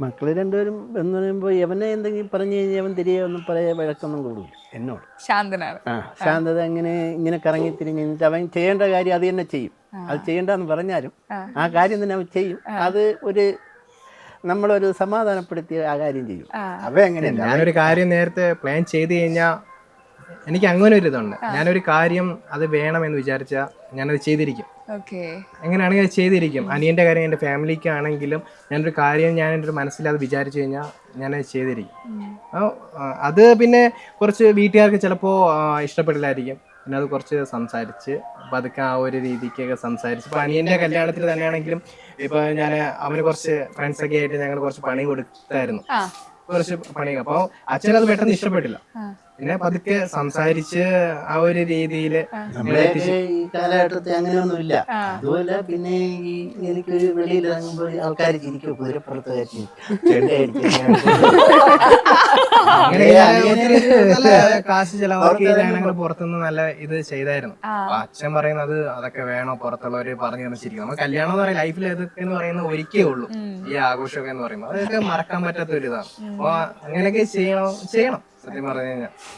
മക്കള് രണ്ടുപേരും എന്ന് പറയുമ്പോൾ യവനെ എന്തെങ്കിലും പറഞ്ഞു കഴിഞ്ഞാൽ അവൻ തിരികെ ഒന്നും പറയാ വഴക്കൊന്നും കൊടുക്കില്ല എന്നോട്. ശാന്തനാണ്. ശാന്തത ഇങ്ങനെ കറങ്ങി തിരിഞ്ഞ് കഴിഞ്ഞിട്ട് അവൻ ചെയ്യേണ്ട കാര്യം അത് തന്നെ ചെയ്യും. അത് ചെയ്യേണ്ടെന്ന് പറഞ്ഞാലും ആ കാര്യം തന്നെ അവൻ ചെയ്യും. അത് ഒരു നമ്മളൊരു സമാധാനപ്പെടുത്തി ആ കാര്യം ചെയ്യും. അവ എങ്ങനെയല്ല, ഞാനൊരു കാര്യം നേരത്തെ പ്ലാൻ ചെയ്ത് കഴിഞ്ഞാൽ എനിക്ക് അങ്ങനെ ഒരു ഇതുണ്ട്. ഞാനൊരു കാര്യം അത് വേണമെന്ന് വിചാരിച്ചാൽ ഞാനത് ചെയ്തിരിക്കും. എങ്ങനെയാണെങ്കിൽ അത് ചെയ്തിരിക്കും. അനിയൻ്റെ കാര്യം എൻ്റെ ഫാമിലിക്കാണെങ്കിലും ഞാനൊരു കാര്യം ഞാൻ എൻ്റെ ഒരു മനസ്സിൽ അത് വിചാരിച്ചു കഴിഞ്ഞാൽ ഞാനത് ചെയ്തിരിക്കും. അത് പിന്നെ കുറച്ച് വീട്ടുകാർക്ക് ചിലപ്പോൾ ഇഷ്ടപ്പെടില്ലായിരിക്കും. പിന്നെ അത് കുറച്ച് സംസാരിച്ച് പതുക്കെ ആ ഒരു രീതിക്കൊക്കെ സംസാരിച്ച് ഇപ്പം അനിയൻ്റെ കല്യാണത്തിൽ തന്നെയാണെങ്കിലും ഇപ്പം ഞാൻ അവന് കുറച്ച് ഫ്രണ്ട്സൊക്കെ ആയിട്ട് ഞങ്ങൾ കുറച്ച് പണി കൊടുത്തായിരുന്നു. കുറച്ച് പണി. അപ്പോൾ അച്ഛനത് പെട്ടെന്ന് ഇഷ്ടപ്പെട്ടില്ല. പിന്നെ പതുക്കെ സംസാരിച്ച് ആ ഒരു രീതിയിൽ ഈ കാലഘട്ടത്തിൽ അങ്ങനെയൊന്നുമില്ല. അതുപോലെ പിന്നെ ഈ എനിക്കൊരു വെളിയിൽ ഇറങ്ങുമ്പോൾ ആൾക്കാർ ചിരിക്കും, കുതിരപ്പുറത്ത് കയറ്റി നല്ല കാശ് ചെലവാക്കി ഞങ്ങൾ പുറത്തുനിന്ന് നല്ല ഇത് ചെയ്തായിരുന്നു. അപ്പൊ അച്ഛൻ പറയുന്നത് അതൊക്കെ വേണോ, പുറത്തുള്ളവര് പറഞ്ഞു തന്നിരിക്കും. നമ്മൾ കല്യാണം എന്ന് പറയുന്നത് ലൈഫിൽ ഇതൊക്കെ എന്ന് പറയുന്നത് ഒരിക്കലേ ഉള്ളൂ. ഈ ആഘോഷമൊക്കെ എന്ന് പറയുമ്പോൾ അതൊക്കെ മറക്കാൻ പറ്റാത്ത ഒരു ഇതാണ്. അപ്പൊ അങ്ങനെയൊക്കെ ചെയ്യണം സത്യം പറഞ്ഞു കഴിഞ്ഞാൽ.